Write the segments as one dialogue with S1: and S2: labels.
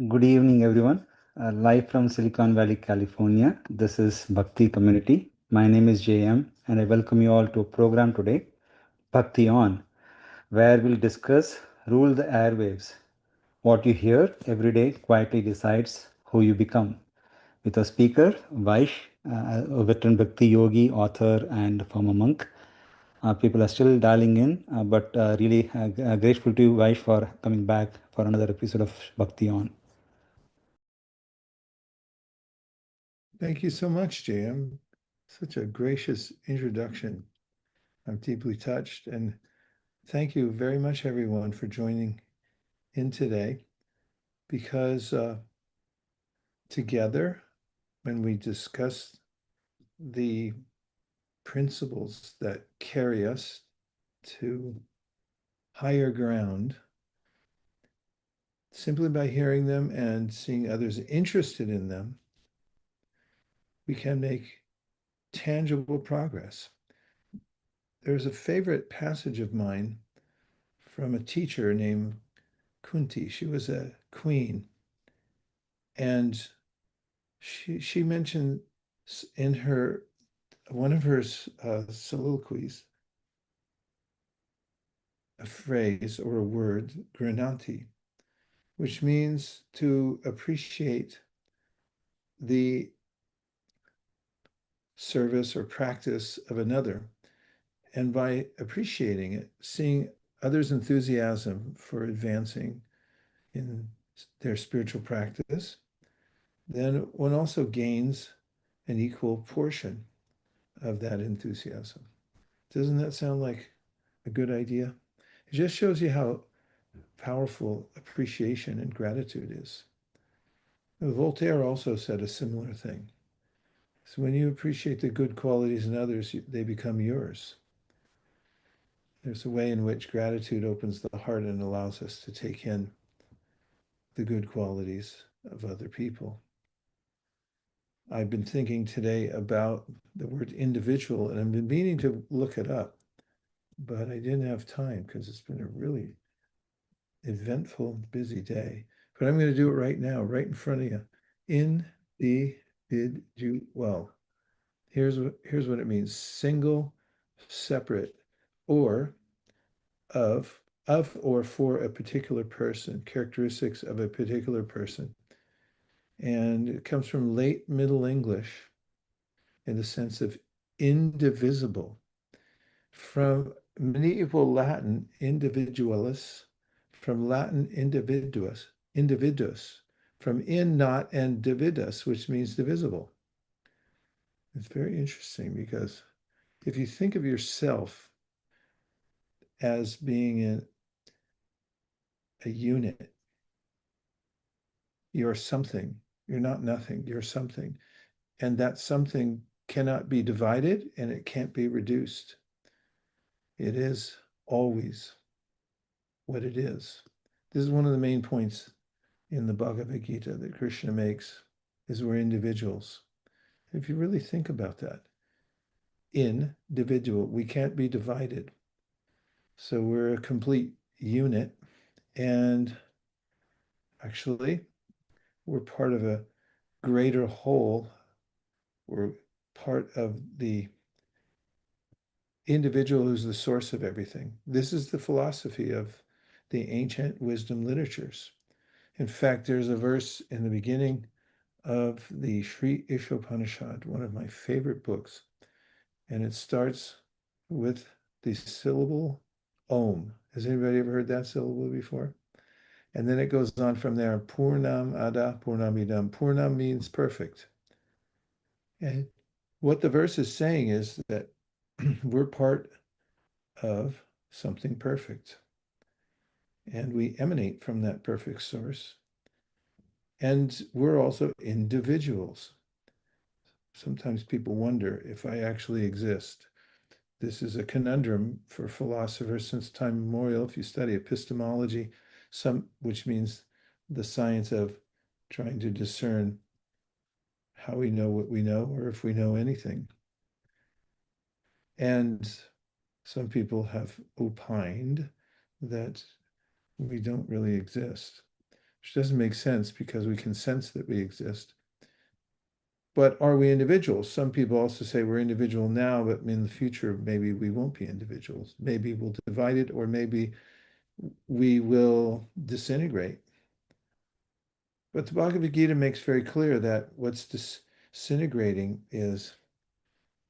S1: Good evening, everyone. Live from Silicon Valley, California. This is Bhakti Community. My name is JM, and I welcome you all to a program today, Bhakti On, where we'll discuss Rule the Airwaves. What you hear every day quietly decides who you become. With our speaker, Vaish, a veteran Bhakti yogi, author, and former monk. People are still dialing in, but really grateful to you, Vaish, for coming back for another episode of Bhakti On.
S2: Thank you so much, JM. Such a gracious introduction. I'm deeply touched. And thank you very much, everyone, for joining in today because together, when we discuss the principles that carry us to higher ground, simply by hearing them and seeing others interested in them, we can make tangible progress. There's a favorite passage of mine from a teacher named Kunti. She was a queen, and she mentioned in her one of her soliloquies a phrase or a word, granati, which means to appreciate the service or practice of another. And by appreciating it, seeing others' enthusiasm for advancing in their spiritual practice, then one also gains an equal portion of that enthusiasm. Doesn't that sound like a good idea? It just shows you how powerful appreciation and gratitude is. Voltaire also said a similar thing. So when you appreciate the good qualities in others, they become yours. There's a way in which gratitude opens the heart and allows us to take in the good qualities of other people. I've been thinking today about the word individual, and I've been meaning to look it up, but I didn't have time because it's been a really eventful, busy day. But I'm going to do it right now, right in front of you. Individual. Here's what it means: single, separate, or of or for a particular person, characteristics of a particular person. And it comes from late Middle English in the sense of indivisible, from medieval Latin individualis, from Latin individus, from in, not, and dividus, which means divisible. It's very interesting because if you think of yourself as being in a unit, you're something. You're not nothing, you're something. And that something cannot be divided and it can't be reduced. It is always what it is. This is one of the main points in the Bhagavad Gita that Krishna makes, is we're individuals. If you really think about that, individual, we can't be divided. So we're a complete unit, and actually we're part of a greater whole. We're part of the individual who's the source of everything. This is the philosophy of the ancient wisdom literatures. In fact, there's a verse in the beginning of the Sri Ishopanishad, one of my favorite books, and it starts with the syllable Om. Has anybody ever heard that syllable before? And then it goes on from there, Purnam Ada Purnamidam. Purnam means perfect. And what the verse is saying is that we're part of something perfect. And we emanate from that perfect source. And we're also individuals. Sometimes people wonder if I actually exist. This is a conundrum for philosophers since time immemorial. If you study epistemology, which means the science of trying to discern how we know what we know or if we know anything. And some people have opined that we don't really exist. which doesn't make sense because we can sense that we exist. But are we individuals? Some people also say we're individual now, but in the future, maybe we won't be individuals. Maybe we'll divide it, or maybe we will disintegrate. But the Bhagavad Gita makes very clear that what's disintegrating is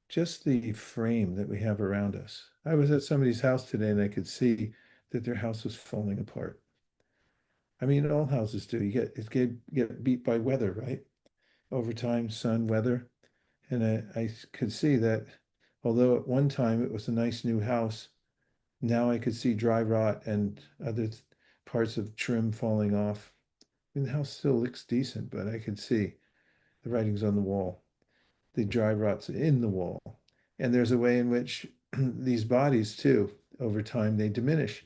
S2: just the frame that we have around us. I was at somebody's house today and I could see that their house was falling apart. I mean, all houses do. You get beat by weather, right? Over time, sun, weather. And I could see that although at one time it was a nice new house, now I could see dry rot and other parts of trim falling off. I mean, the house still looks decent, but I could see the writings on the wall, the dry rots in the wall. And there's a way in which these bodies, too, over time, they diminish.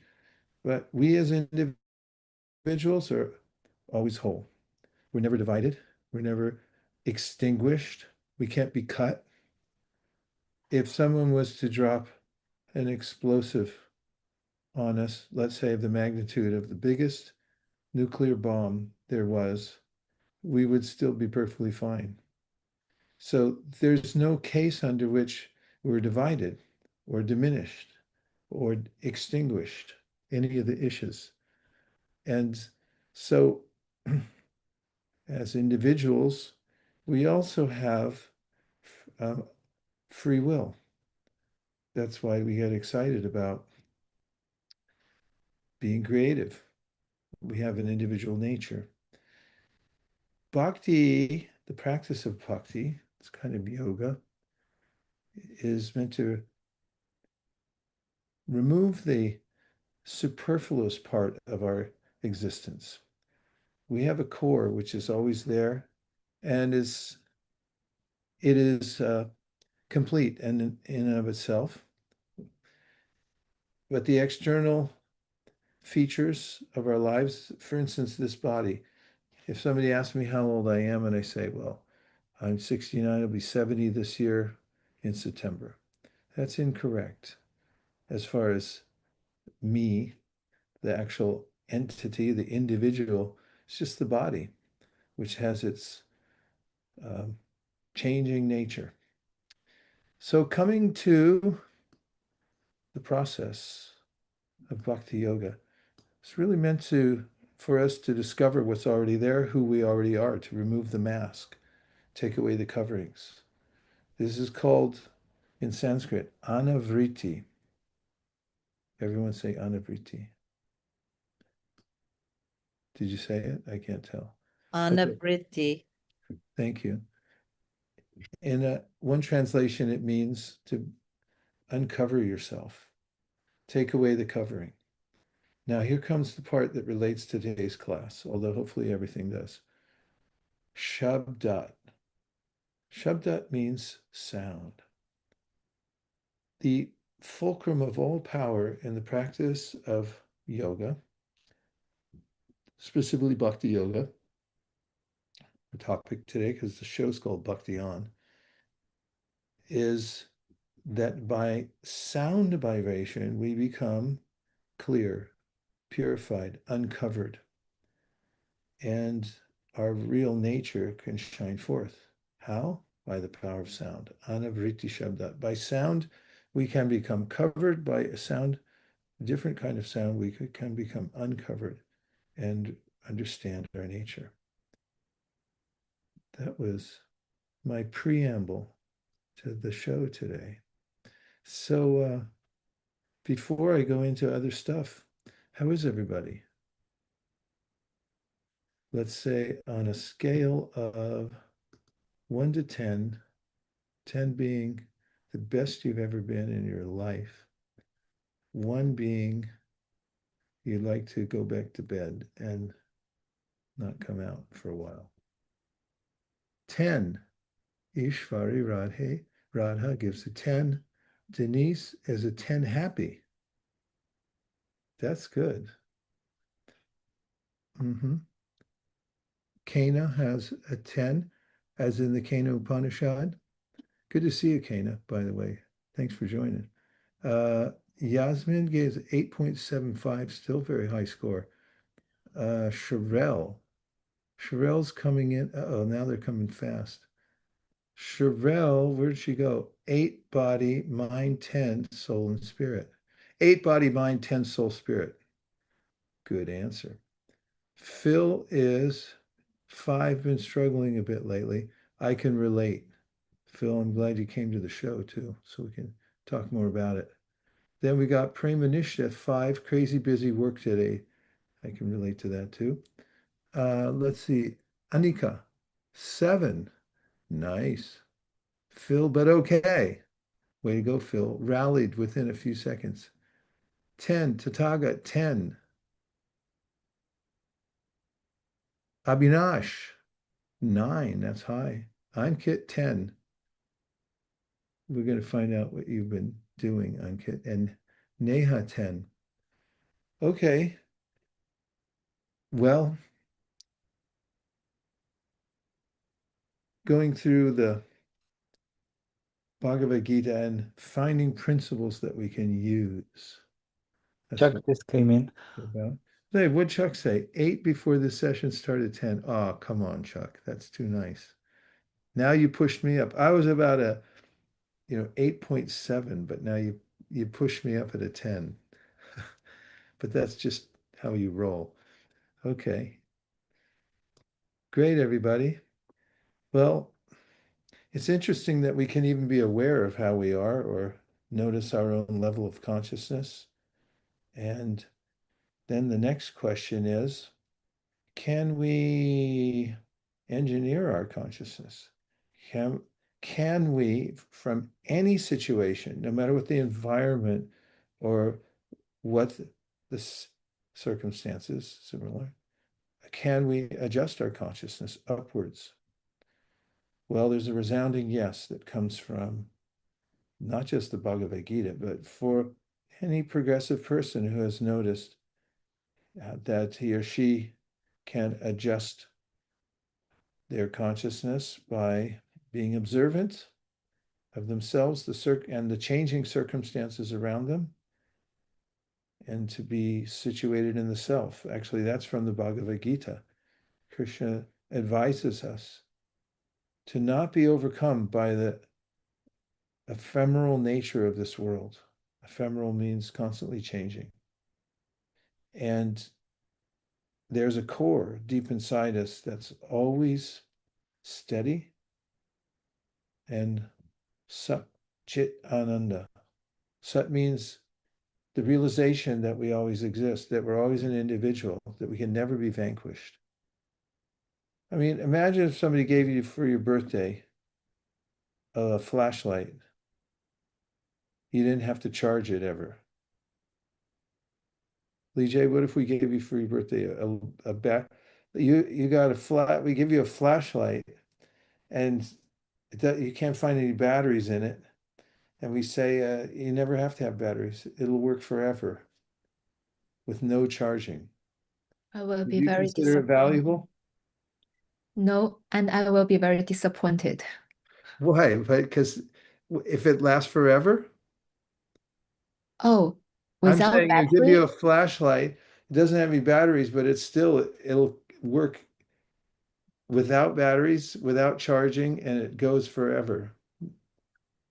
S2: But we as individuals are always whole. We're never divided. We're never extinguished. We can't be cut. If someone was to drop an explosive on us, let's say of the magnitude of the biggest nuclear bomb there was, we would still be perfectly fine. So there's no case under which we're divided or diminished or extinguished, any of the issues. And so as individuals, we also have um, free will. That's why we get excited about being creative. We have an individual nature. Bhakti, the practice of bhakti, it's kind of yoga, is meant to remove the superfluous part of our existence. We have a core which is always there and it is complete and in and of itself. But the external features of our lives, for instance, this body, if somebody asks me how old I am and I say, well, I'm 69, I'll be 70 this year in September. That's incorrect. As far as me, the actual entity, the individual, it's just the body, which has its um, changing nature. So coming to the process of bhakti yoga, it's really meant to for us to discover what's already there, who we already are, to remove the mask, take away the coverings. This is called in Sanskrit anavriti. Everyone say anavriti. Did you say it? I can't tell. Okay,
S3: Anavriti.
S2: thank you. In one translation, it means to uncover yourself, take away the covering. Now, here comes the part that relates to today's class, although hopefully everything does. Shabdat. Shabdat means sound. The fulcrum of all power in the practice of yoga, specifically bhakti yoga, our topic today, because the show's called Bhakti On, is that by sound vibration, we become clear, purified, uncovered, and our real nature can shine forth. How? By the power of sound. Anavriti Shabdat. By sound, we can become covered. By a sound, a different kind of sound, we can become uncovered and understand our nature. That was my preamble to the show today. So before I go into other stuff, how is everybody? Let's say on a scale of 1 to 10, 10 being the best you've ever been in your life, 1 being you'd like to go back to bed and not come out for a while. 10, Ishvari Radha gives a 10. Denise is a 10 happy. That's good. Kana has a 10, as in the Kana Upanishad. Good to see you, Kana, by the way. Thanks for joining. Yasmin gives 8.75, still very high score. Sherelle. Sherelle's coming in. Oh, now they're coming fast. Sherelle, where'd she go? Eight body, mind, 10, soul, and spirit. Eight body, mind, 10, soul, spirit. Good answer. Phil is five, been struggling a bit lately. I can relate. Phil, I'm glad you came to the show too, so we can talk more about it. Then we got Premanisha, five, crazy busy work today. I can relate to that too. Let's see. Anika, seven. Nice. Phil, but okay. Way to go, Phil. Rallied within a few seconds. 10. Tataga, 10. Abhinash, 9. That's high. Ankit, 10. We're going to find out what you've been doing, Ankit. And Neha, 10. Okay. Well, going through the Bhagavad Gita and finding principles that we can use. That's
S1: Chuck
S2: what
S1: just came in.
S2: it's about. Hey, what'd Chuck say? 8 before the session started 10. Oh, come on, Chuck. That's too nice. Now you pushed me up. I was about a 8.7, but now you pushed me up at a 10. But that's just how you roll. Okay. Great, everybody. Well, it's interesting that we can even be aware of how we are or notice our own level of consciousness. And then the next question is, can we engineer our consciousness? Can, can we, from any situation, no matter what the environment or what the circumstances, similar, can we adjust our consciousness upwards? Well, there's a resounding yes that comes from not just the Bhagavad Gita, but for any progressive person who has noticed that he or she can adjust their consciousness by being observant of themselves, and the changing circumstances around them, and to be situated in the self. Actually, that's from the Bhagavad Gita. Krishna advises us to not be overcome by the ephemeral nature of this world. Ephemeral means constantly changing. And there's a core deep inside us that's always steady and Sat Chit Ananda. Sat means the realization that we always exist, that we're always an individual, that we can never be vanquished. I mean, imagine if somebody gave you for your birthday a flashlight. You didn't have to charge it ever. Lee J, what if we gave you for your birthday a back? You got a flat. We give you a flashlight, and you can't find any batteries in it, and we say you never have to have batteries. It'll work forever with no charging.
S3: I will
S2: Would
S3: be
S2: you
S3: very
S2: consider it
S3: disappointed.
S2: valuable?
S3: No, and I will be very disappointed.
S2: Why? Because if it lasts forever,
S3: Oh,
S2: I'm
S3: without
S2: saying you give you a
S3: battery?
S2: flashlight. It doesn't have any batteries, but it'll work without batteries, without charging, and it goes forever.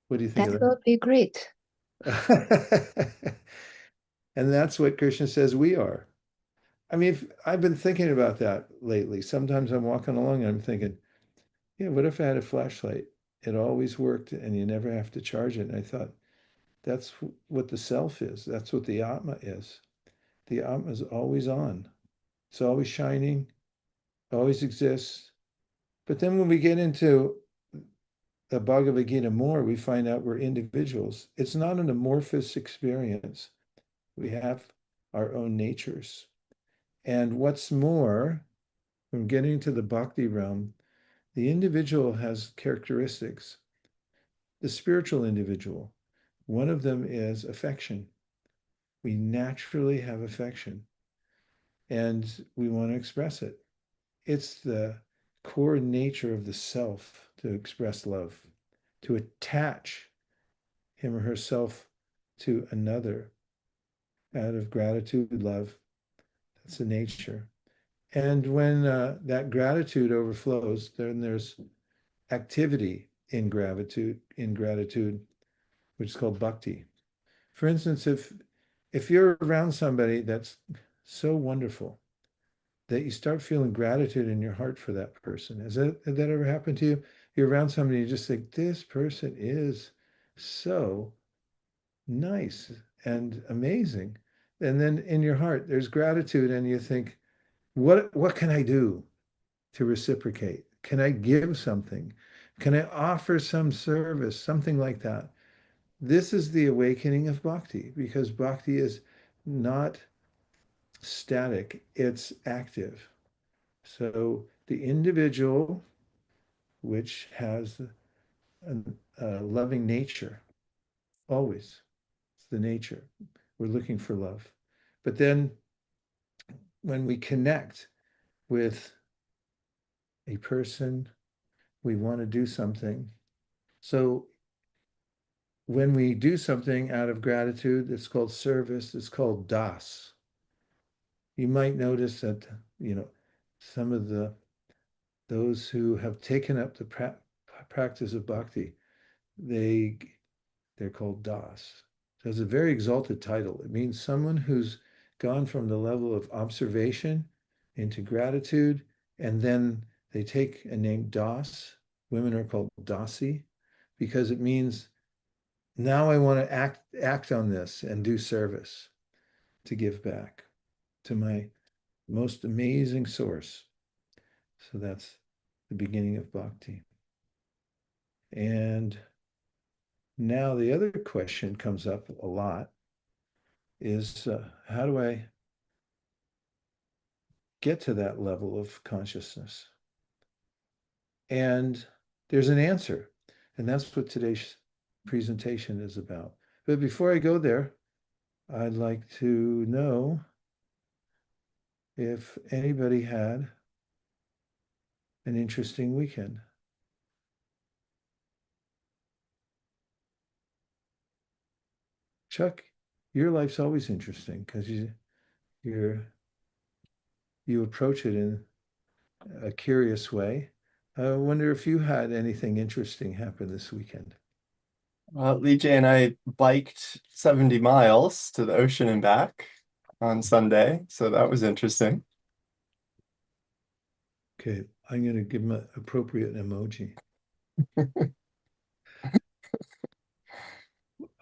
S2: What do you think
S3: That
S2: of
S3: will be great.
S2: that? And that's what Krishna says we are. I mean, I've been thinking about that lately. Sometimes I'm walking along and I'm thinking, yeah, what if I had a flashlight? It always worked and you never have to charge it. And I thought, that's what the self is. That's what the Atma is. The Atma is always on. It's always shining, always exists. But then when we get into the Bhagavad Gita more, we find out we're individuals. It's not an amorphous experience. We have our own natures. And what's more, from getting to the bhakti realm, the individual has characteristics. The spiritual individual, one of them is affection. We naturally have affection and we want to express it. It's the core nature of the self to express love, to attach him or herself to another out of gratitude, love. That's the nature. And when that gratitude overflows, then there's activity in gratitude, which is called bhakti. For instance, if you're around somebody that's so wonderful that you start feeling gratitude in your heart for that person. Has that ever happened to you? You're around somebody, you just think, this person is so nice and amazing. And then in your heart, there's gratitude, and you think, what can I do to reciprocate? Can I give something? Can I offer some service? Something like that. This is the awakening of bhakti, because bhakti is not static, it's active. So the individual, which has a loving nature, always, it's the nature. We're looking for love. But then when we connect with a person, we want to do something. So when we do something out of gratitude, it's called service, it's called das. You might notice that, some of those who have taken up the practice of bhakti, they they're called das. So it's a very exalted title. It means someone who's gone from the level of observation into gratitude, and then they take a name das. Women are called dasi because it means now I want to act on this and do service to give back to my most amazing source. So that's the beginning of bhakti. And now the other question comes up a lot is how do I get to that level of consciousness? And there's an answer. And that's what today's presentation is about. But before I go there, I'd like to know if anybody had an interesting weekend. Chuck, your life's always interesting because you approach it in a curious way. I wonder if you had anything interesting happen this weekend.
S4: Lee J and I biked 70 miles to the ocean and back on Sunday, so that was interesting.
S2: Okay, I'm going to give him an appropriate emoji.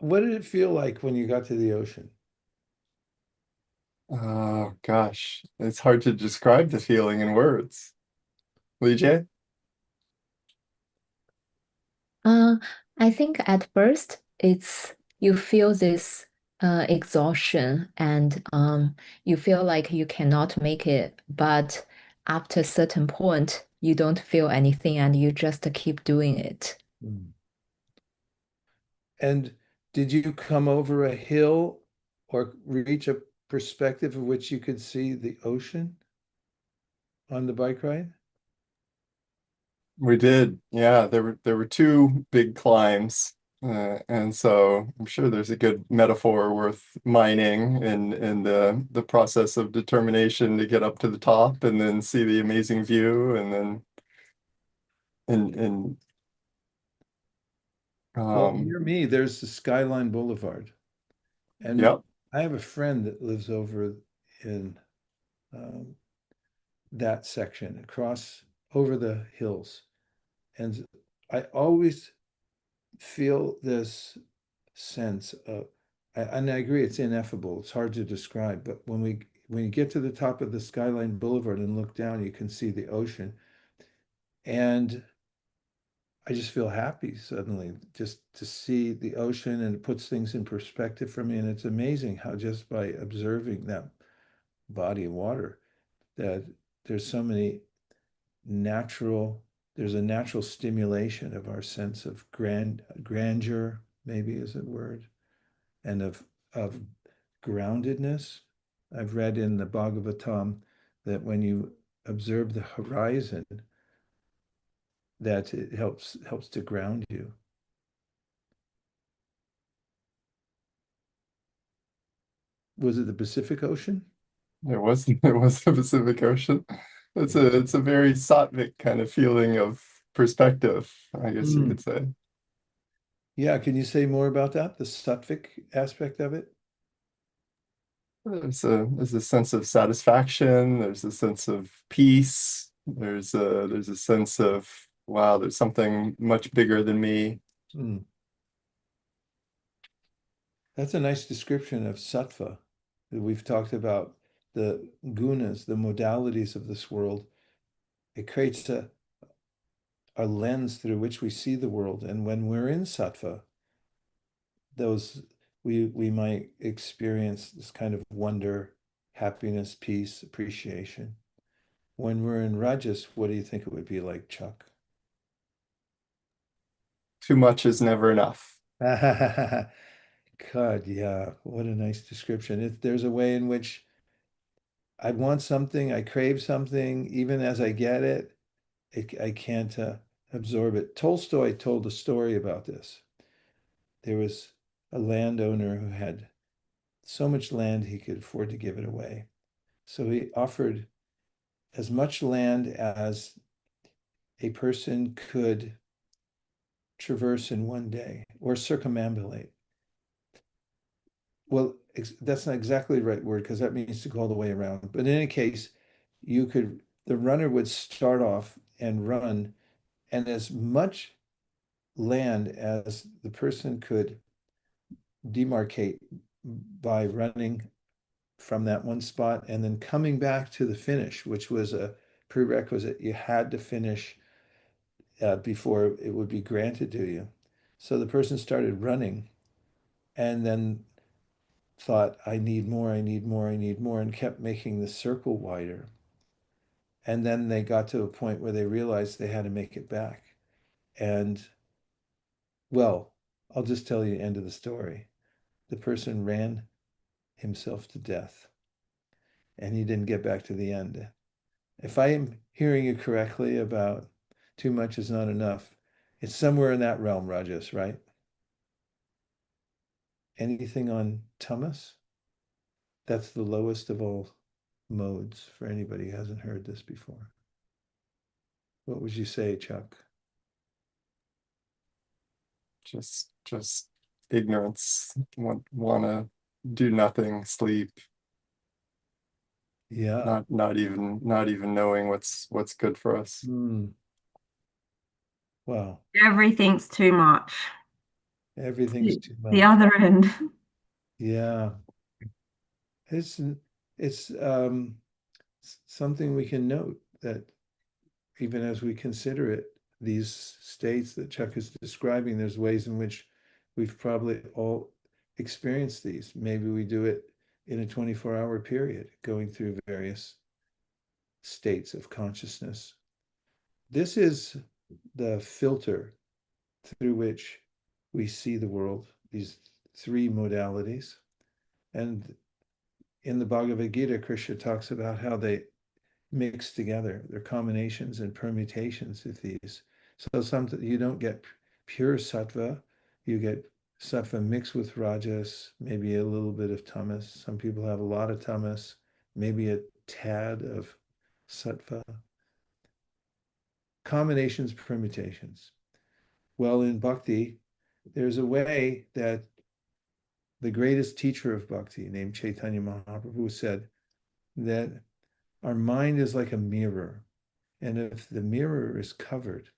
S2: What did it feel like when you got to the ocean?
S4: Oh gosh, it's hard to describe the feeling in words. Lee J?
S3: I think at first it's you feel this exhaustion and you feel like you cannot make it, but after a certain point, you don't feel anything and you just keep doing it.
S2: And did you come over a hill or reach a perspective of which you could see the ocean on the bike ride?
S4: We did. Yeah, there were two big climbs. And so I'm sure there's a good metaphor worth mining in the process of determination to get up to the top and then see the amazing view and then and
S2: Well, near me, there's the Skyline Boulevard. And
S4: yep.
S2: I have a friend that lives over in that section, across over the hills. And I always feel this sense of, and I agree, it's ineffable. It's hard to describe. But when you get to the top of the Skyline Boulevard and look down, you can see the ocean. And I just feel happy suddenly just to see the ocean, and it puts things in perspective for me. And it's amazing how just by observing that body of water, that there's so many there's a natural stimulation of our sense of grandeur, maybe is a word, and of groundedness. I've read in the Bhagavatam that when you observe the horizon, that it helps to ground you. Was it the Pacific Ocean?
S4: It was the Pacific Ocean. It's a very Sattvic kind of feeling of perspective, I guess you could say.
S2: Yeah, can you say more about that, the sattvic aspect of it?
S4: There's a sense of satisfaction, there's a sense of peace, there's a sense of wow, there's something much bigger than me.
S2: Hmm. That's a nice description of sattva. We've talked about the gunas, the modalities of this world. It creates a lens through which we see the world. And when we're in sattva, those we might experience this kind of wonder, happiness, peace, appreciation. When we're in rajas, what do you think it would be like, Chuck?
S4: Too much is never enough.
S2: God, yeah, what a nice description. If there's a way in which I want something, I crave something, even as I get it, I can't absorb it. Tolstoy told a story about this. There was a landowner who had so much land he could afford to give it away. So he offered as much land as a person could traverse in one day or circumambulate. Well, that's not exactly the right word because that means to go all the way around. But in any case, the runner would start off and run, and as much land as the person could demarcate by running from that one spot and then coming back to the finish, which was a prerequisite. You had to finish before it would be granted to you. So the person started running and then thought, I need more, I need more, I need more, and kept making the circle wider. And then they got to a point where they realized they had to make it back. And well, I'll just tell you the end of the story. The person ran himself to death and he didn't get back to the end. If I am hearing you correctly about too much is not enough, it's somewhere in that realm, Rajesh, right? Anything on tamas? That's the lowest of all modes for anybody who hasn't heard this before. What would you say, Chuck?
S4: Just ignorance, wanna do nothing, sleep,
S2: Yeah.
S4: not even knowing what's good for us.
S2: Mm. Wow.
S5: Everything's too much.
S2: Everything's too
S5: The
S2: much.
S5: other end.
S2: Yeah. It's something we can note that even as we consider it, these states that Chuck is describing, there's ways in which we've probably all experienced these. Maybe we do it in a 24-hour period, going through various states of consciousness. This is the filter through which we see the world, these three modalities. And in the Bhagavad Gita, Krishna talks about how they mix together. They're combinations and permutations of these. So something you don't get pure sattva, you get sattva mixed with rajas, maybe a little bit of tamas. Some people have a lot of tamas, maybe a tad of sattva. Combinations, permutations. Well, in bhakti, there's a way that the greatest teacher of bhakti, named Chaitanya Mahaprabhu, said that our mind is like a mirror. And if the mirror is covered,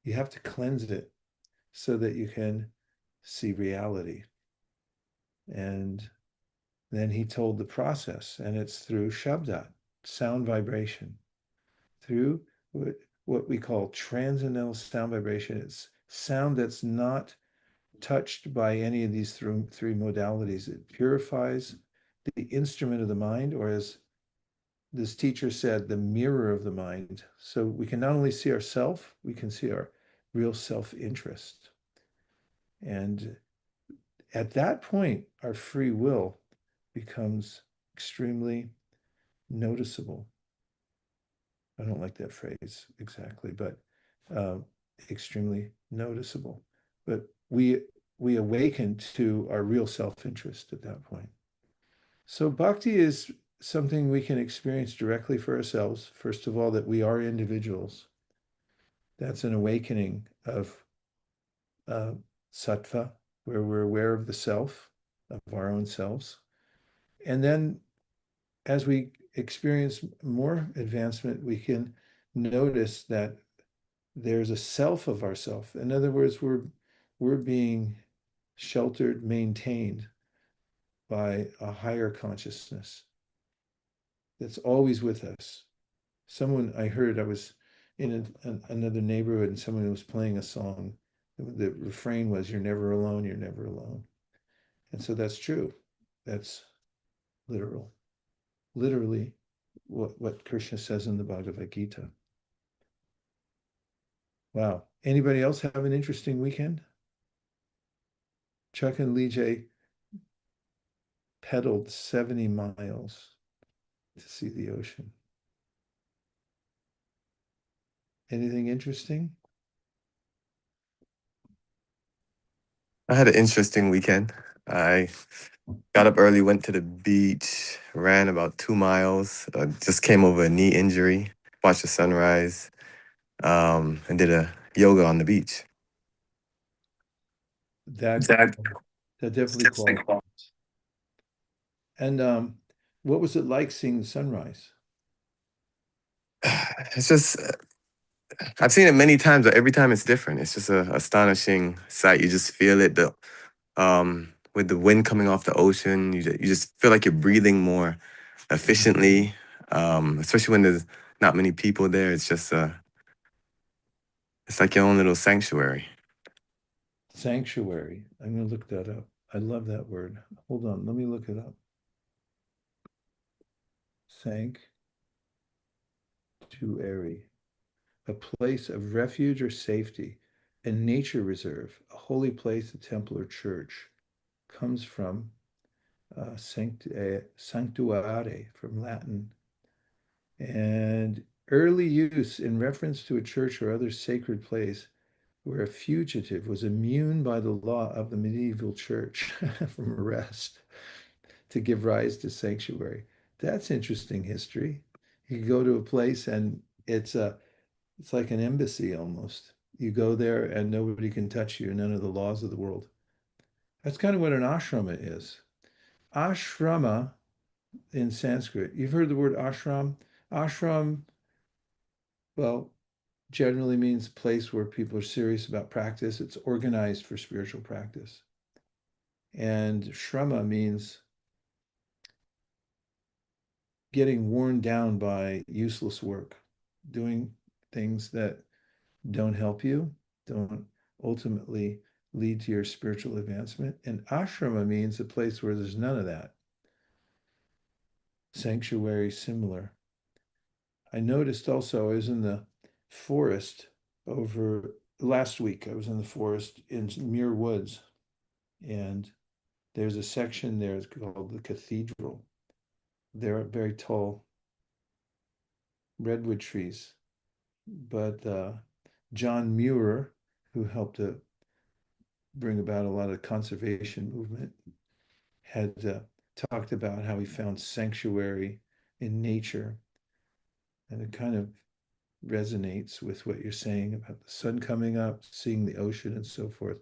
S2: you have to cleanse it so that you can see reality. And then he told the process, and it's through shabda, sound vibration, through what we call transcendental sound vibration. It's sound that's not touched by any of these three modalities. It purifies the instrument of the mind, or as this teacher said, the mirror of the mind. So we can not only see ourself, we can see our real self-interest. And at that point, our free will becomes extremely noticeable. I don't like that phrase exactly, but extremely noticeable. But we awaken to our real self-interest at that point. So bhakti is something we can experience directly for ourselves. First of all, that we are individuals. That's an awakening of sattva, where we're aware of the self, of our own selves. And then as we experience more advancement, we can notice that there's a self of ourself. In other words, we're being sheltered, maintained by a higher consciousness that's always with us. Someone I heard, I was in another neighborhood and someone was playing a song. The refrain was, "You're never alone, you're never alone." And so that's true. That's literal. Literally what Krishna says in the Bhagavad Gita. Wow. Anybody else have an interesting weekend? Chuck and Lee J pedaled 70 miles to see the ocean. Anything interesting?
S5: I had an interesting weekend. I got up early, went to the beach, ran about 2 miles, just came over a knee injury, watched the sunrise, and did a yoga on the beach.
S2: That
S5: That
S2: definitely qualifies. And what was it like seeing the sunrise?
S5: It's just, I've seen it many times, but every time it's different. It's just an astonishing sight. You just feel it, with the wind coming off the ocean, you just feel like you're breathing more efficiently, especially when there's not many people there. It's just, it's like your own little sanctuary.
S2: Sanctuary. I'm going to look that up. I love that word. Hold on. Let me look it up. Sanctuary. A place of refuge or safety, a nature reserve, a holy place, a temple or church. Comes from sanctuare from Latin. And early use in reference to a church or other sacred place where a fugitive was immune by the law of the medieval church from arrest to give rise to sanctuary. That's interesting history. You go to a place and it's like an embassy almost. You go there and nobody can touch you, none of the laws of the world. That's kind of what an ashrama is. Ashrama in Sanskrit, you've heard the word ashram? Ashram, well, generally means a place where people are serious about practice. It's organized for spiritual practice. And shrama means getting worn down by useless work, doing things that don't help you, don't ultimately lead to your spiritual advancement. And ashrama means a place where there's none of that. Sanctuary, similar. I noticed also, I was in the forest over last week. I was in the forest in Muir Woods, and there's a section there called the Cathedral. There are very tall redwood trees, but John Muir, who helped to bring about a lot of conservation movement, had talked about how he found sanctuary in nature, and it kind of resonates with what you're saying about the sun coming up, seeing the ocean, and so forth.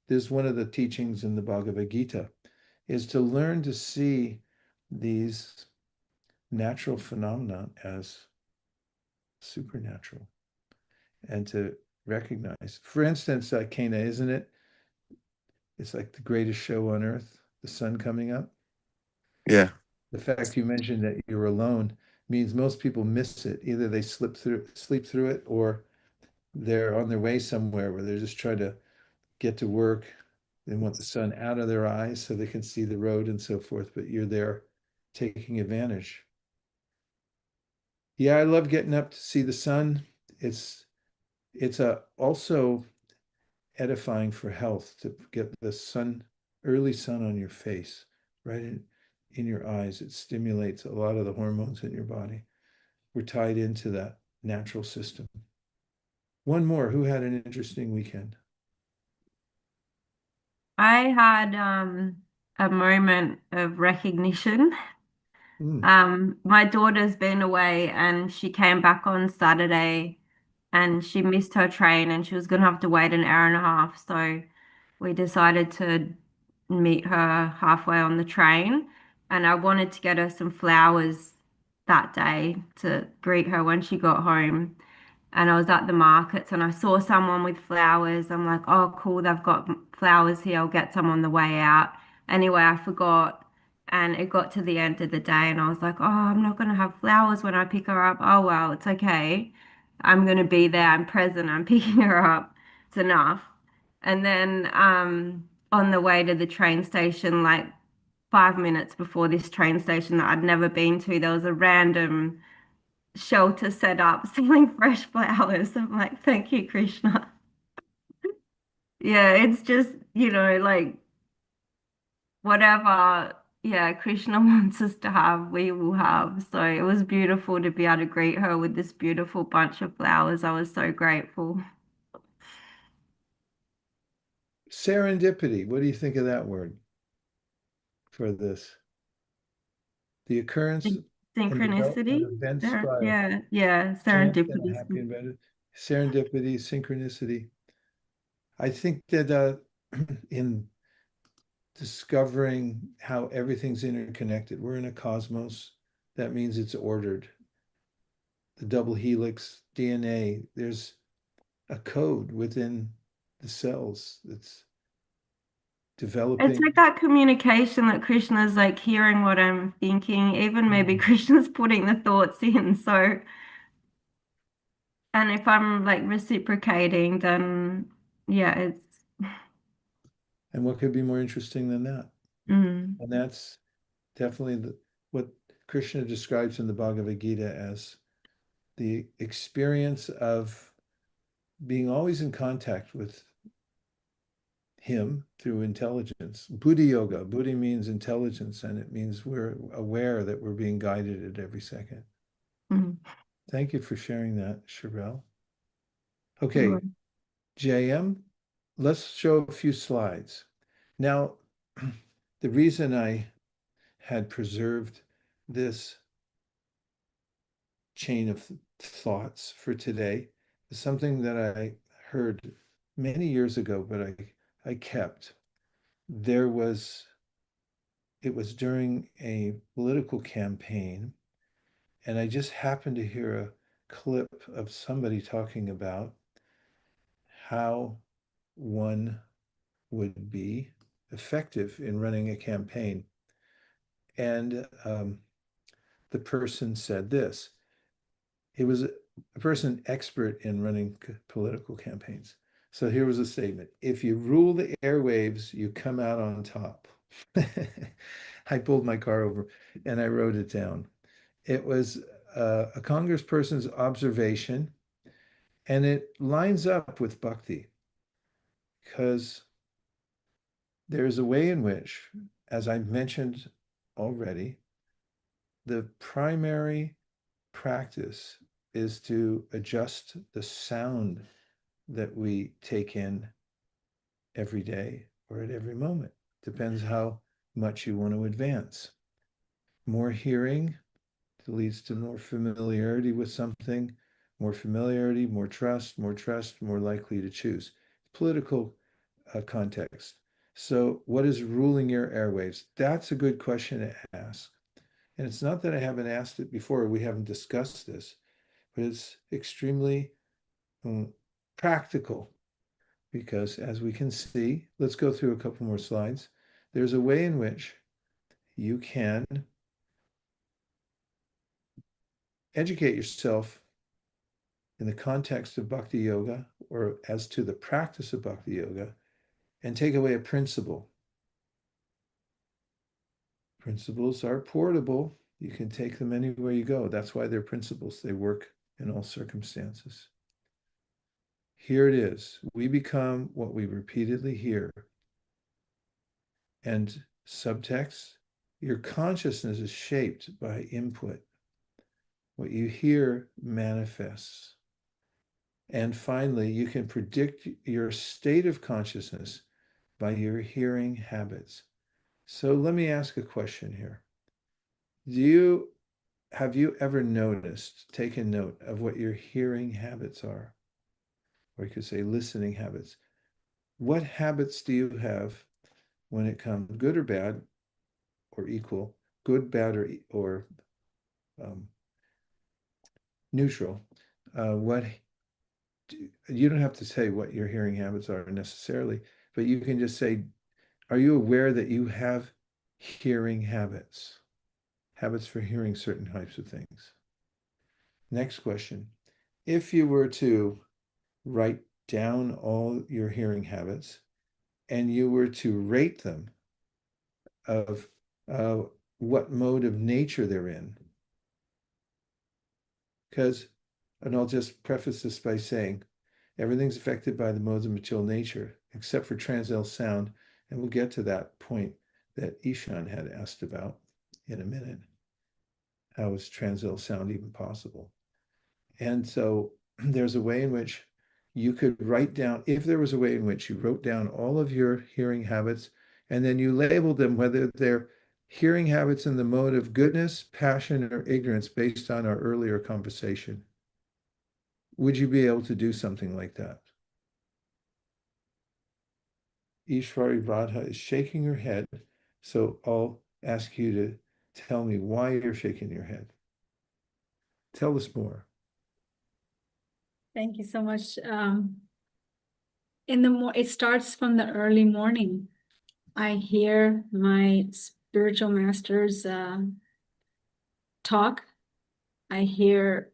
S2: This is one of the teachings in the Bhagavad Gita, is to learn to see these natural phenomena as supernatural and to recognize. For instance, Cana, isn't it? It's like the greatest show on earth, the sun coming up.
S5: Yeah.
S2: The fact you mentioned that you're alone means most people miss it. Either they sleep through it, or they're on their way somewhere where they're just trying to get to work. They want the sun out of their eyes so they can see the road and so forth, but you're there taking advantage. Yeah, I love getting up to see the sun. It's also edifying for health to get the early sun on your face, right in your eyes. It stimulates a lot of the hormones in your body. We're tied into that natural system. One more. Who had an interesting weekend?
S6: I had a moment of recognition.
S2: Mm.
S6: My daughter's been away and she came back on Saturday and she missed her train and she was going to have to wait an hour and a half. So we decided to meet her halfway on the train. And I wanted to get her some flowers that day to greet her when she got home. And I was at the markets and I saw someone with flowers. I'm like, oh, cool, they've got flowers here. I'll get some on the way out. Anyway, I forgot. And it got to the end of the day and I was like, oh, I'm not going to have flowers when I pick her up. Oh, well, it's okay. I'm going to be there. I'm present. I'm picking her up. It's enough. And then on the way to the train station, like 5 minutes before this train station that I'd never been to, there was a random shelter set up selling fresh flowers. I'm like, thank you, Krishna. Yeah, it's just, like whatever, yeah, Krishna wants us to have, we will have. So it was beautiful to be able to greet her with this beautiful bunch of flowers. I was so grateful.
S2: Serendipity. What do you think of that word for this? The occurrence and development
S6: Synchronicity.
S2: of events
S6: There,
S2: by
S6: yeah,
S2: chance and a
S6: serendipity.
S2: happy event. Serendipity, synchronicity. I think that in discovering how everything's interconnected, we're in a cosmos. That means it's ordered. The double helix, DNA, there's a code within the cells that's
S6: It's
S2: developing.
S6: like that communication that Krishna's like hearing what I'm thinking, even maybe Krishna's putting the thoughts in. So, and if I'm like reciprocating, then yeah, it's
S2: And what could be more interesting than that?
S6: mm,
S2: And that's definitely what Krishna describes in the Bhagavad Gita as the experience of being always in contact with him through intelligence. Buddhi yoga. Buddhi means intelligence, and it means we're aware that we're being guided at every second.
S6: mm.
S2: Thank you for sharing that, Sherelle.
S6: You're
S2: Okay, JM, let's show a few slides. Now, the reason I had preserved this chain of thoughts for today is something that I heard many years ago, but I kept. It was during a political campaign, and I just happened to hear a clip of somebody talking about how one would be effective in running a campaign. And the person said this. He was a person expert in running political campaigns. So here was a statement. If you rule the airwaves, you come out on top. I pulled my car over and I wrote it down. It was a congressperson's observation, and it lines up with Bhakti because there's a way in which, as I mentioned already, the primary practice is to adjust the sound that we take in every day or at every moment. Depends how much you want to advance. More hearing leads to more familiarity with something, more familiarity, more trust, more likely to choose. Political context. So, what is ruling your airwaves? That's a good question to ask. And it's not that I haven't asked it before, we haven't discussed this, but it's extremely practical because, as we can see, let's go through a couple more slides. There's a way in which you can educate yourself in the context of bhakti yoga or as to the practice of bhakti yoga and take away a principle. Principles are portable. You can take them anywhere you go. That's why they're principles. They work in all circumstances. Here it is. We become what we repeatedly hear. And subtext, your consciousness is shaped by input. What you hear manifests. And finally, you can predict your state of consciousness by your hearing habits. So let me ask a question here. Have you ever noticed, taken note of what your hearing habits are? Or you could say listening habits. What habits do you have when it comes good or bad or equal, good, bad, or um, neutral? What you don't have to say what your hearing habits are necessarily, but you can just say, are you aware that you have hearing habits? Habits for hearing certain types of things. Next question. If you were to write down all your hearing habits and you were to rate them of what mode of nature they're in, because, and I'll just preface this by saying, everything's affected by the modes of material nature, except for transcendental sound, and we'll get to that point that Ishan had asked about in a minute. How is transcendental sound even possible? And so there's a way in which you could write down, if there was a way in which you wrote down all of your hearing habits, and then you labeled them, whether they're hearing habits in the mode of goodness, passion, or ignorance based on our earlier conversation. Would you be able to do something like that? Ishwari Radha is shaking her head, so I'll ask you to tell me why you're shaking your head. Tell us more.
S7: Thank you so much. It starts from the early morning. I hear my spiritual masters talk. I hear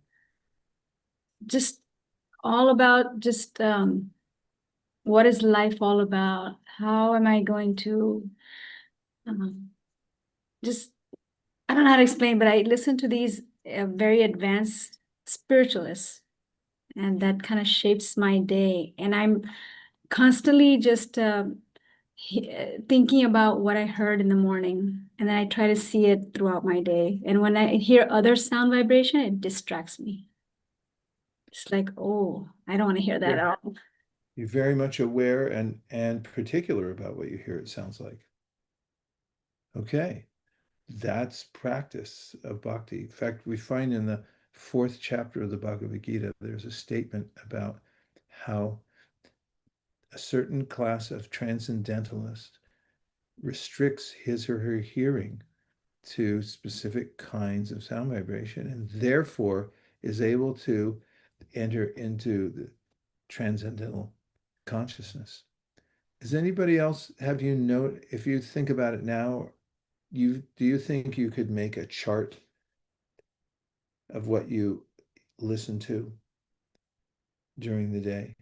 S7: just all about just what is life all about? How am I going to just, I don't know how to explain, but I listen to these very advanced spiritualists, and that kind of shapes my day. And I'm constantly just thinking about what I heard in the morning, and then I try to see it throughout my day. And when I hear other sound vibration, it distracts me. It's like, oh, I don't want to hear that at all.
S2: You're very much aware and particular about what you hear, it sounds like. Okay, that's practice of bhakti. In fact, we find in the 4th chapter of the Bhagavad Gita, there's a statement about how a certain class of transcendentalist restricts his or her hearing to specific kinds of sound vibration, and therefore is able to enter into the transcendental consciousness. Does anybody else have you note, if you think about it now, do you think you could make a chart of what you listen to during the day?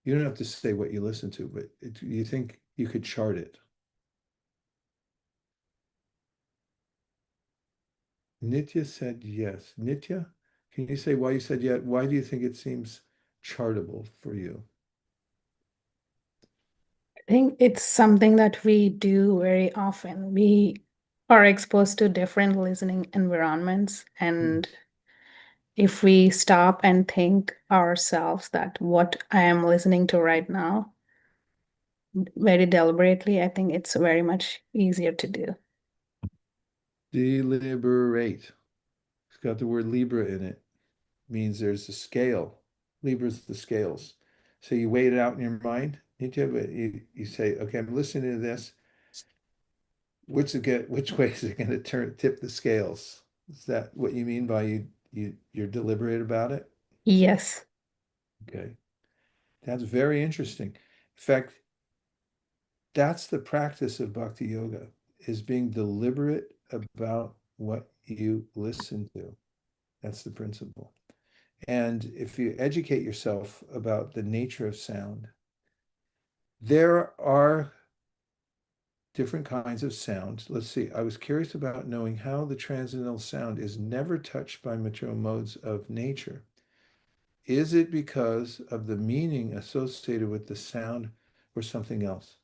S2: You don't have to say what you listen to, but you think you could chart it? Nitya said yes. Nitya, can you say why you said yes? Why do you think it seems chartable for you?
S8: I think it's something that we do very often. We are exposed to different listening environments, and if we stop and think ourselves that what I am listening to right now, very deliberately, I think it's very much easier to do.
S2: Deliberate. It's got the word Libra in it. Means there's a scale. Libra's the scales. So you weigh it out in your mind, Nitya, but you say, okay, I'm listening to this. Which way is it going to tip the scales? Is that what you mean by you're deliberate about it?
S8: Yes.
S2: Okay. That's very interesting. In fact, that's the practice of bhakti yoga, is being deliberate about what you listen to. That's the principle. And if you educate yourself about the nature of sound, there are different kinds of sound. Let's see, I was curious about knowing how the transcendental sound is never touched by material modes of nature. Is it because of the meaning associated with the sound or something else?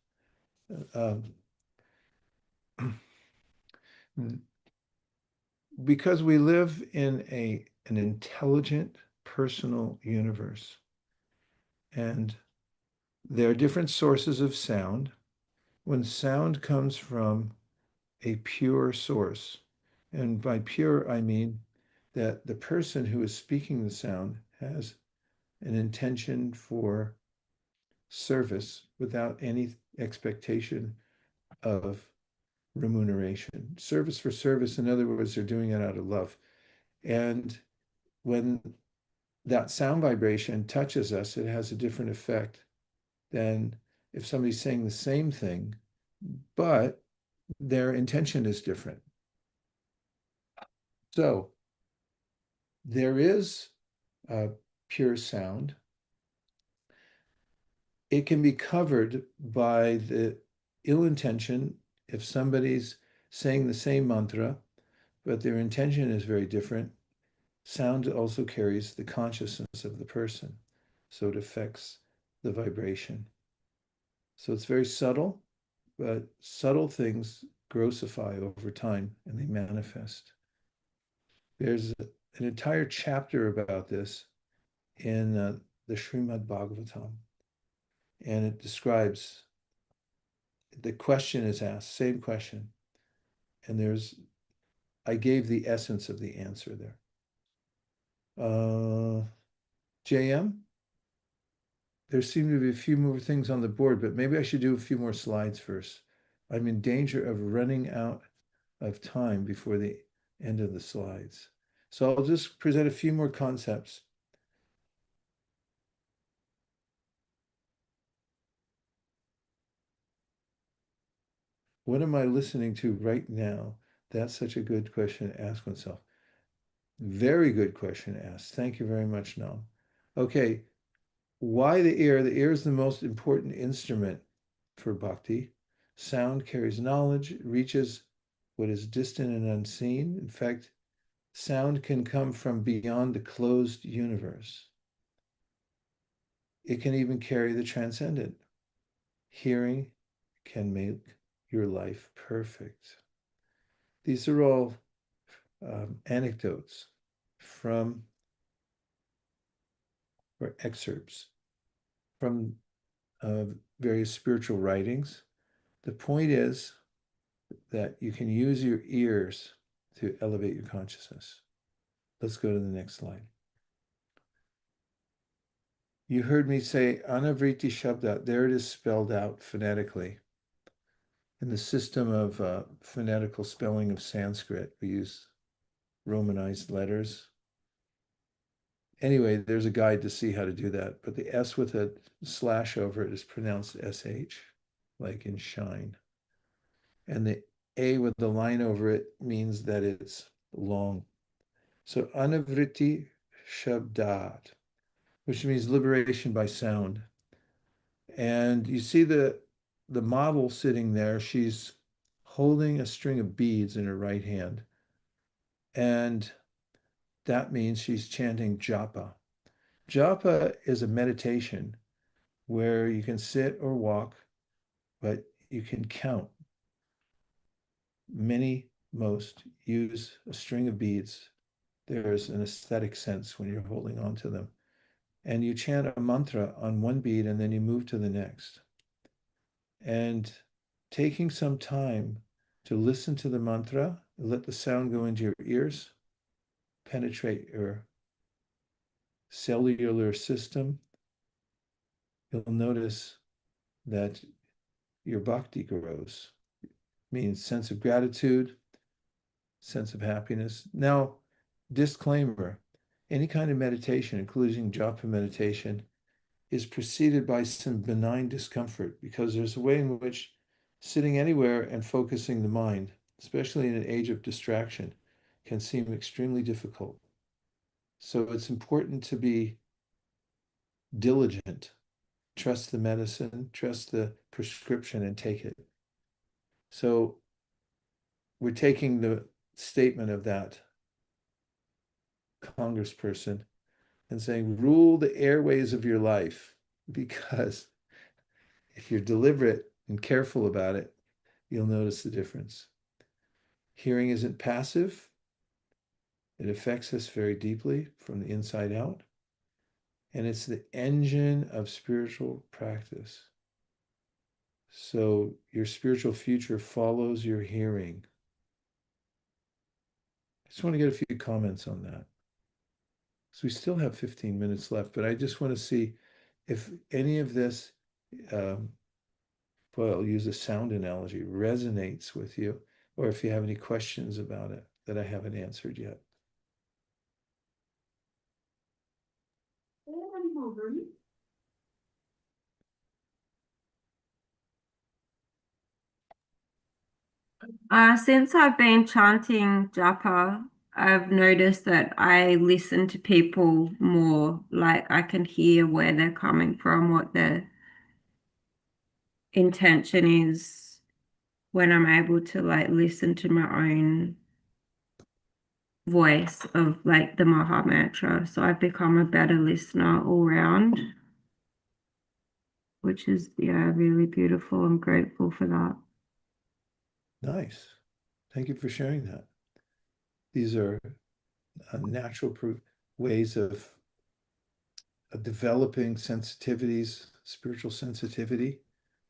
S2: Because we live in an intelligent, personal universe, and there are different sources of sound. when sound comes from a pure source. And by pure, I mean that the person who is speaking the sound has an intention for service without any expectation of remuneration. Service for service, in other words, they're doing it out of love. And when that sound vibration touches us, it has a different effect than if somebody's saying the same thing, but their intention is different. So there is pure sound. It can be covered by the ill intention if somebody's saying the same mantra, but their intention is very different. Sound also carries the consciousness of the person, so it affects the vibration. So it's very subtle, but subtle things grossify over time and they manifest. There's an entire chapter about this in the Srimad Bhagavatam, and it describes the question is asked, same question, and I gave the essence of the answer there. JM, there seem to be a few more things on the board, but maybe I should do a few more slides first. I'm in danger of running out of time before the end of the slides. So I'll just present a few more concepts. What am I listening to right now? That's such a good question to ask oneself. Very good question asked. Thank you very much, Nam. Okay, why the ear? The ear is the most important instrument for bhakti. Sound carries knowledge, reaches what is distant and unseen. In fact, sound can come from beyond the closed universe. It can even carry the transcendent. Hearing can make your life perfect. These are all anecdotes from, or excerpts from various spiritual writings. The point is that you can use your ears to elevate your consciousness. Let's go to the next slide. You heard me say anavriti shabda. There it is spelled out phonetically. In the system of phonetical spelling of Sanskrit, we use Romanized letters. Anyway, there's a guide to see how to do that, but the S with a slash over it is pronounced SH, like in shine. And the A with the line over it means that it's long. So anavriti shabdat, which means liberation by sound. And you see the model sitting there, she's holding a string of beads in her right hand. And that means she's chanting japa. Japa is a meditation where you can sit or walk, but you can count. Most use a string of beads. There's an aesthetic sense when you're holding on to them. And you chant a mantra on one bead and then you move to the next. And taking some time to listen to the mantra, let the sound go into your ears, penetrate your cellular system, you'll notice that your bhakti grows. It means sense of gratitude, sense of happiness. Now, disclaimer, any kind of meditation, including japa meditation, is preceded by some benign discomfort because there's a way in which sitting anywhere and focusing the mind, especially in an age of distraction, can seem extremely difficult. So it's important to be diligent, trust the medicine, trust the prescription, and take it. So we're taking the statement of that congressperson and saying, rule the airways of your life, because if you're deliberate and careful about it, you'll notice the difference. Hearing isn't passive. It affects us very deeply from the inside out. And it's the engine of spiritual practice. So your spiritual future follows your hearing. I just want to get a few comments on that. So we still have 15 minutes left, but I just want to see if any of this, well, I'll use a sound analogy, resonates with you, or if you have any questions about it that I haven't answered yet.
S6: Since I've been chanting japa, I've noticed that I listen to people more, like I can hear where they're coming from, what their intention is when I'm able to like listen to my own voice of like the Maha Mantra. So I've become a better listener all round, which is, yeah, really beautiful. I'm grateful for that.
S2: Nice. Thank you for sharing that. These are natural ways of developing sensitivities, spiritual sensitivity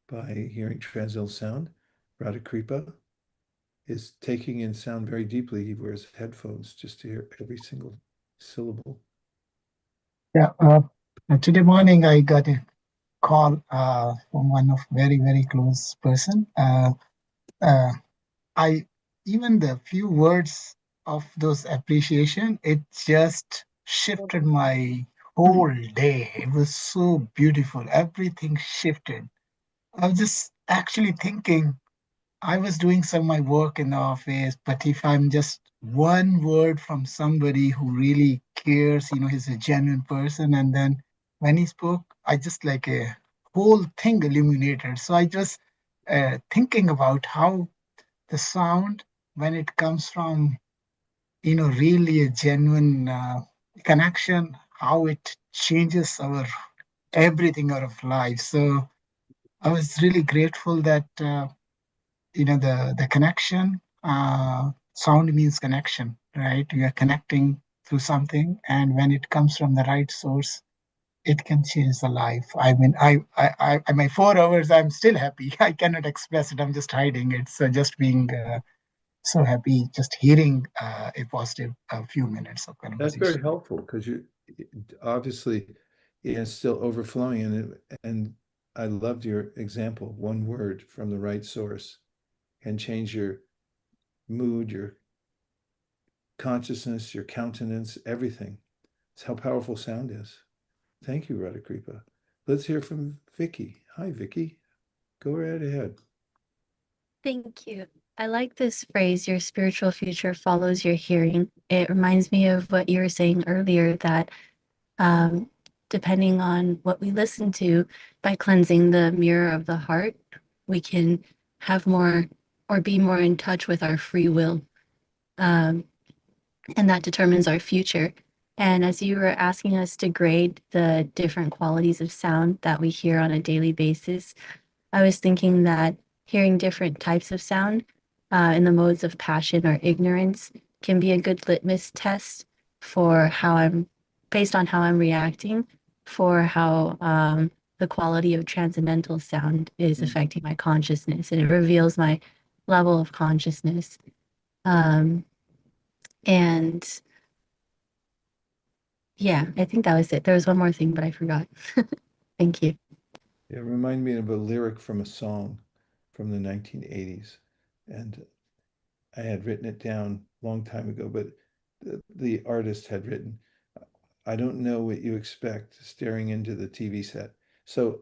S2: by hearing transcendental sound. Radha Kripa is taking in sound very deeply. He wears headphones just to hear every single syllable.
S9: Yeah, today morning I got a call from one of very close person. Uh, I even the few words of those appreciation, it just shifted my whole day. It was so beautiful. Everything shifted. I was just actually thinking I was doing some of my work in the office, but if I'm just one word from somebody who really cares, he's a genuine person, and then when he spoke, I just like a whole thing illuminated. So I just thinking about how the sound, when it comes from, really a genuine connection, how it changes our everything out of life. So I was really grateful that. The connection, sound means connection, right? You are connecting through something, and when it comes from the right source, it can change the life. I mean, my 4 hours, I'm still happy. I cannot express it. I'm just hiding it. So just being so happy, just hearing a positive few minutes of
S2: That's
S9: conversation.
S2: very helpful because you obviously it's still overflowing, and I loved your example. One word from the right source can change your mood, your consciousness, your countenance, everything. It's how powerful sound is. Thank you, Radhakripa. Let's hear from Vicky. Hi, Vicky. Go right ahead.
S10: Thank you. I like this phrase, your spiritual future follows your hearing. It reminds me of what you were saying earlier that depending on what we listen to, by cleansing the mirror of the heart, we can have more or be more in touch with our free will. And that determines our future. And as you were asking us to grade the different qualities of sound that we hear on a daily basis, I was thinking that hearing different types of sound in the modes of passion or ignorance can be a good litmus test for how based on how I'm reacting, for how the quality of transcendental sound is affecting my consciousness, and it reveals my level of consciousness. And yeah, I think that was it. There was one more thing, but I forgot. Thank you.
S2: It reminded me of a lyric from a song from the 1980s. And I had written it down a long time ago, but the artist had written, I don't know what you expect staring into the TV set. So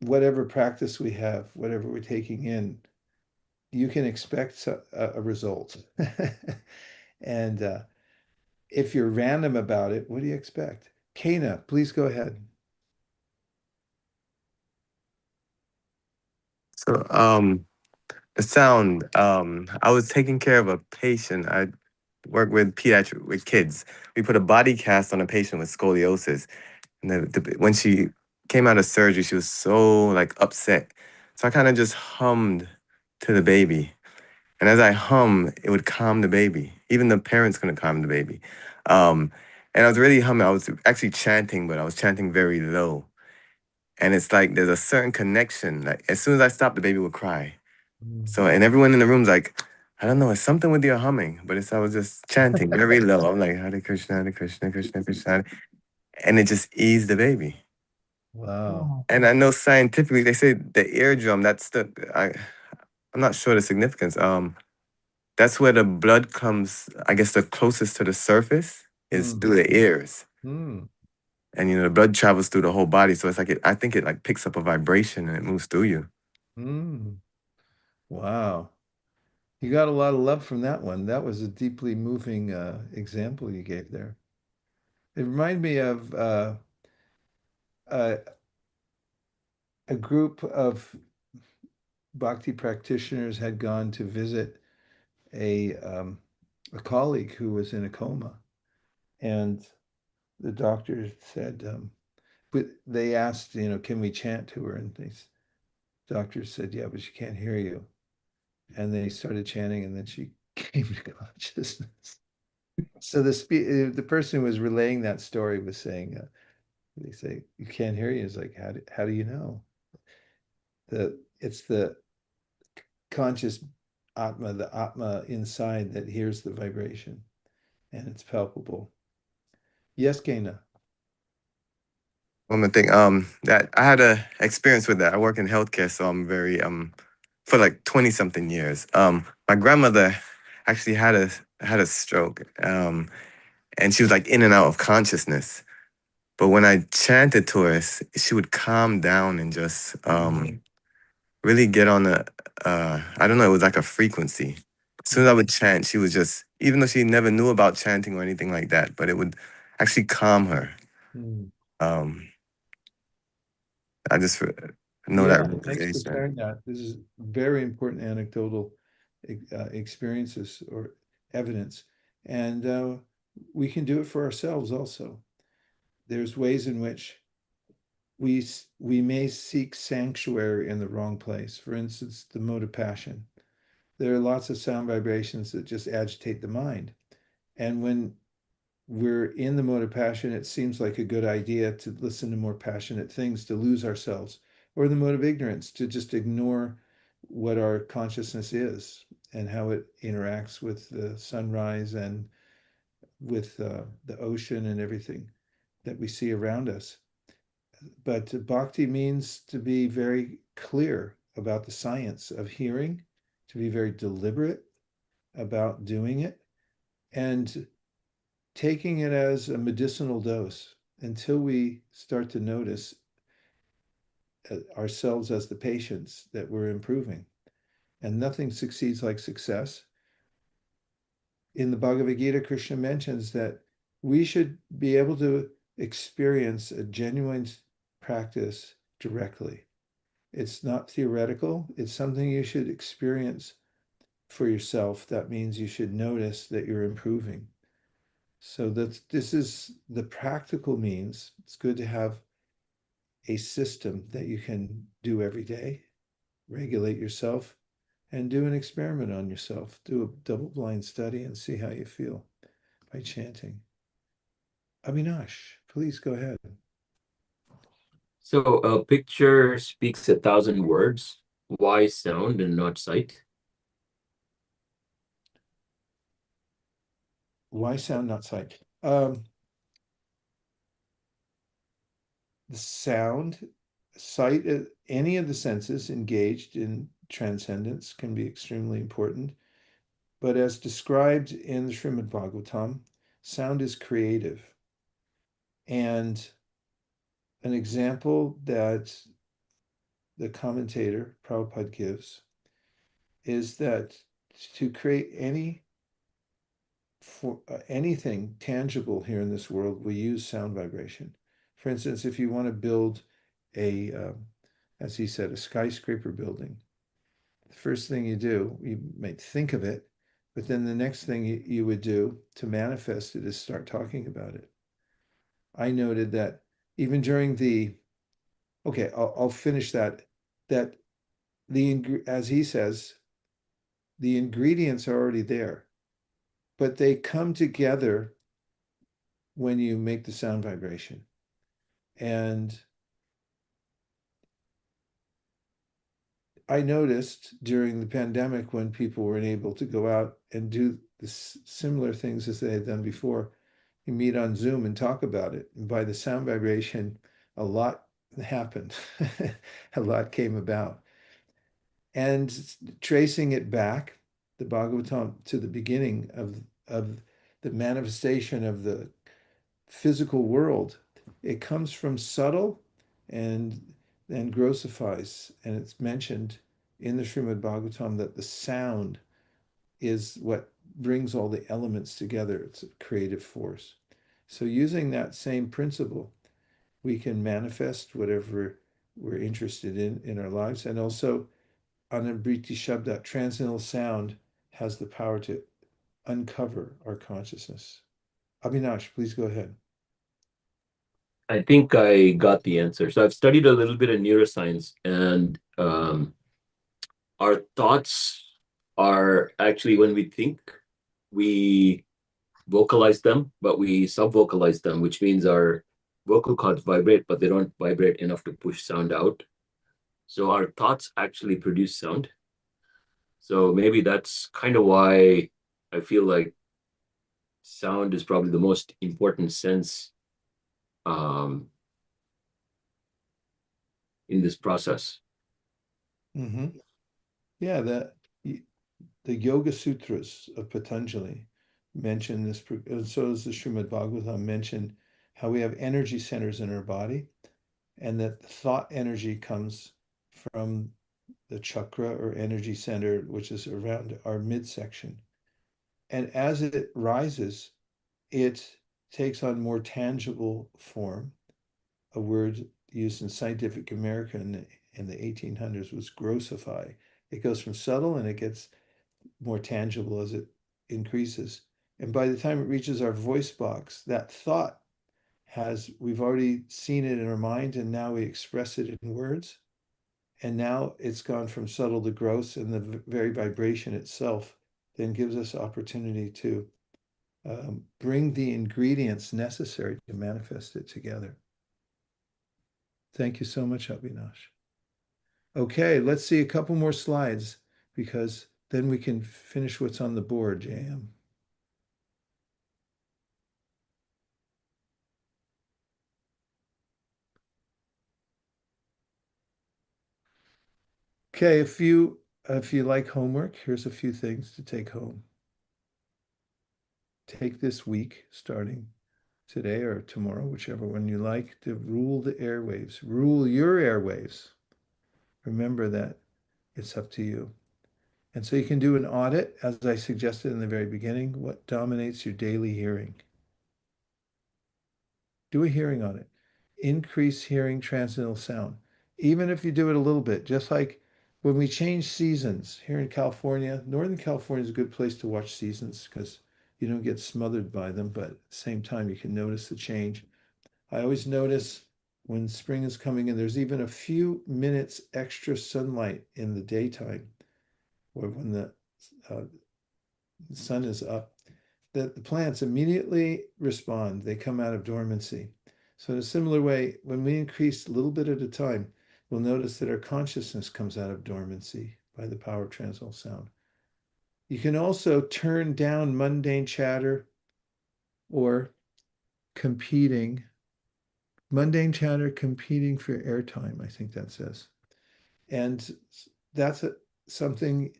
S2: whatever practice we have, whatever we're taking in, you can expect a result. And if you're random about it, what do you expect? Kana, please go ahead.
S5: So the sound, I was taking care of a patient. I work with with kids. We put a body cast on a patient with scoliosis. And when she came out of surgery, she was so like upset. So I kind of just hummed to the baby. And as I hum, it would calm the baby. Even the parents couldn't calm the baby. And I was really humming. I was actually chanting, but I was chanting very low. And it's like there's a certain connection. Like as soon as I stop, the baby will cry.
S2: Mm.
S5: So, and everyone in the room's like, I don't know, it's something with your humming, but I was just chanting very low. I'm like, Hare Krishna, Krishna, Krishna. And it just eased the baby.
S2: Wow.
S5: And I know scientifically, they say the eardrum, I'm not sure the significance. That's where the blood comes, I guess the closest to the surface is through the ears.
S2: Mm.
S5: And the blood travels through the whole body. So it's like, I think it like picks up a vibration and it moves through you.
S2: Mm. Wow. You got a lot of love from that one. That was a deeply moving example you gave there. It reminded me of a group of Bhakti practitioners had gone to visit a colleague who was in a coma. And the doctor said, but they asked, can we chant to her? And doctors said, yeah, but she can't hear you. And they started chanting, and then she came to consciousness. So the person who was relaying that story was saying, they say, you can't hear you. It's like, how do you know? It's the conscious Atma, the Atma inside that hears the vibration, and it's palpable. Yes, Gaina.
S5: One more thing, that I had a experience with that. I work in healthcare, so I'm very for like 20 something years. My grandmother actually had a stroke, and she was like in and out of consciousness. But when I chanted to her, she would calm down and just really get on I don't know, it was like a frequency. As soon as I would chant, she was just, even though she never knew about chanting or anything like that, but it would actually calm her. I just know that
S2: Yeah, thanks for
S5: realization.
S2: sharing that. This is very important anecdotal experiences or evidence. And we can do it for ourselves also. There's ways in which we may seek sanctuary in the wrong place. For instance, the mode of passion. There are lots of sound vibrations that just agitate the mind. And when we're in the mode of passion, it seems like a good idea to listen to more passionate things, to lose ourselves, or the mode of ignorance, to just ignore what our consciousness is and how it interacts with the sunrise and with the ocean and everything that we see around us. But bhakti means to be very clear about the science of hearing, to be very deliberate about doing it, and taking it as a medicinal dose until we start to notice ourselves as the patients that we're improving. And nothing succeeds like success. In the Bhagavad Gita, Krishna mentions that we should be able to experience a genuine practice directly. It's not theoretical, it's something you should experience for yourself. That means you should notice that you're improving. So this is the practical means. It's good to have a system that you can do every day, regulate yourself, and do an experiment on yourself. Do a double-blind study and see how you feel by chanting. Avinash, please go ahead.
S11: So a picture speaks 1,000 words. Why sound and not sight?
S2: Why sound, not sight? The sound, sight, any of the senses engaged in transcendence can be extremely important. But as described in the Srimad Bhagavatam, sound is creative. And an example that the commentator Prabhupada gives is that to create anything tangible here in this world, we use sound vibration. For instance, if you want to build as he said, a skyscraper building, the first thing you do, you might think of it, but then the next thing you would do to manifest it is start talking about it. I noted that even during I'll finish that as he says, the ingredients are already there, but they come together when you make the sound vibration. And I noticed during the pandemic when people weren't able to go out and do the similar things as they had done before, you meet on Zoom and talk about it. And by the sound vibration, a lot happened, a lot came about. And tracing it back, the Bhagavatam, to the beginning of the manifestation of the physical world, it comes from subtle and then grossifies. And it's mentioned in the Srimad Bhagavatam that the sound is what brings all the elements together. It's a creative force. So using that same principle, we can manifest whatever we're interested in our lives. And also, Anambriti Shabda, transcendental sound, has the power to uncover our consciousness. Avinash, please go ahead.
S11: I think I got the answer. So I've studied a little bit of neuroscience, and our thoughts are actually, when we think, we vocalize them, but we sub-vocalize them, which means our vocal cords vibrate, but they don't vibrate enough to push sound out. So our thoughts actually produce sound. So maybe that's kind of why I feel like sound is probably the most important sense in this process.
S2: Mm-hmm. Yeah, the Yoga Sutras of Patanjali mention this, and so does the Srimad Bhagavatam mention how we have energy centers in our body, and that the thought energy comes from the chakra or energy center, which is around our midsection. And as it rises, it takes on more tangible form. A word used in Scientific American in the 1800s was grossify. It goes from subtle and it gets more tangible as it increases. And by the time it reaches our voice box, that thought we've already seen it in our mind, and now we express it in words. And now it's gone from subtle to gross, and the very vibration itself then gives us opportunity to bring the ingredients necessary to manifest it together. Thank you so much, Avinash. Okay, let's see a couple more slides, because then we can finish what's on the board, JM. Okay, if you like homework, here's a few things to take home. Take this week, starting today or tomorrow, whichever one you like, to rule the airwaves. Rule your airwaves. Remember that it's up to you. And so you can do an audit, as I suggested in the very beginning. What dominates your daily hearing? Do a hearing audit. Increase hearing transcendental sound. Even if you do it a little bit, just like when we change seasons here in California, Northern California is a good place to watch seasons because you don't get smothered by them, but at the same time, you can notice the change. I always notice when spring is coming in, there's even a few minutes extra sunlight in the daytime, or when the sun is up, that the plants immediately respond. They come out of dormancy. So in a similar way, when we increase a little bit at a time, we'll notice that our consciousness comes out of dormancy by the power of transcendental sound. You can also turn down mundane chatter or mundane chatter competing for airtime, I think that says. And that's something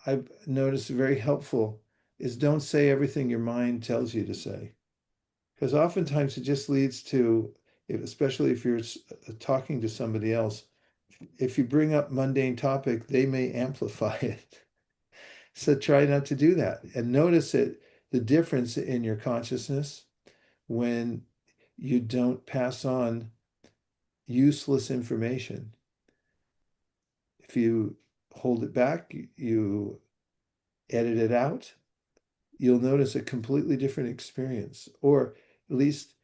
S2: I've noticed very helpful, is don't say everything your mind tells you to say. Because oftentimes it just leads to, especially if you're talking to somebody else, if you bring up mundane topic, they may amplify it. So try not to do that. And notice the difference in your consciousness when you don't pass on useless information. If you hold it back, you edit it out, you'll notice a completely different experience, or at least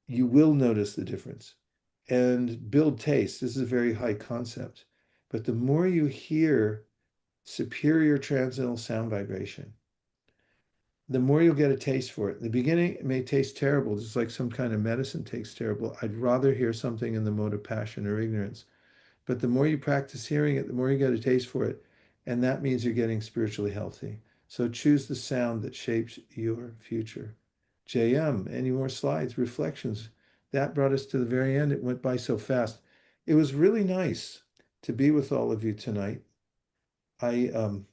S2: you will notice the difference. And build taste. This is a very high concept. But the more you hear superior transcendental sound vibration, the more you'll get a taste for it. In the beginning, it may taste terrible, just like some kind of medicine tastes terrible. I'd rather hear something in the mode of passion or ignorance. But the more you practice hearing it, the more you get a taste for it. And that means you're getting spiritually healthy. So choose the sound that shapes your future. JM, any more slides, reflections? That brought us to the very end. It went by so fast. It was really nice to be with all of you tonight. I'm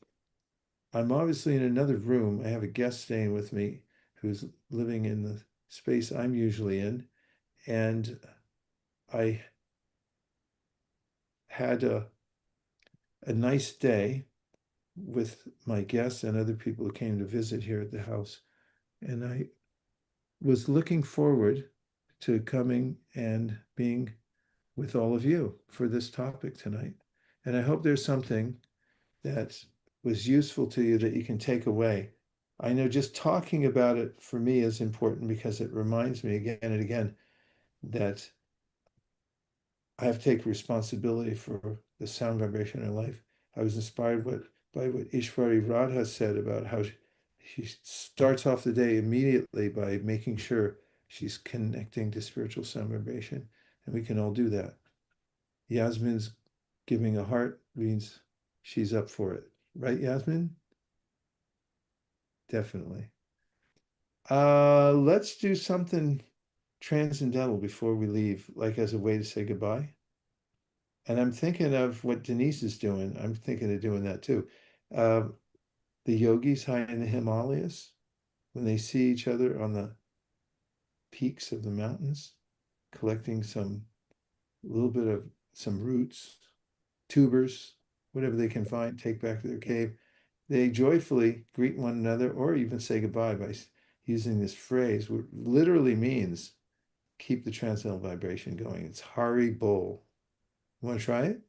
S2: obviously in another room. I have a guest staying with me who's living in the space I'm usually in. And I had a nice day with my guests and other people who came to visit here at the house. And I was looking forward to coming and being with all of you for this topic tonight. And I hope there's something that was useful to you that you can take away. I know just talking about it for me is important because it reminds me again and again that I have to take responsibility for the sound vibration in life. I was inspired by what Ishwari Radha said about how she starts off the day immediately by making sure she's connecting to spiritual sound vibration. And we can all do that. Yasmin's giving a heart means she's up for it. Right, Yasmin? Definitely. Let's do something transcendental before we leave, like as a way to say goodbye. And I'm thinking of what Denise is doing. I'm thinking of doing that too. The yogis high in the Himalayas, when they see each other on the peaks of the mountains, collecting some little bit of some roots, tubers, whatever they can find, take back to their cave. They joyfully greet one another or even say goodbye by using this phrase, which literally means keep the transcendental vibration going. It's Hari Bol. You want to try it?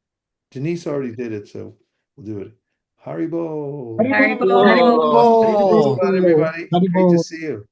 S2: Denise already did it, so we'll do it. Hari Bol.
S6: Haribol.
S2: Come on,
S9: Haribol.
S2: everybody. Great to
S9: Haribol.
S2: see you.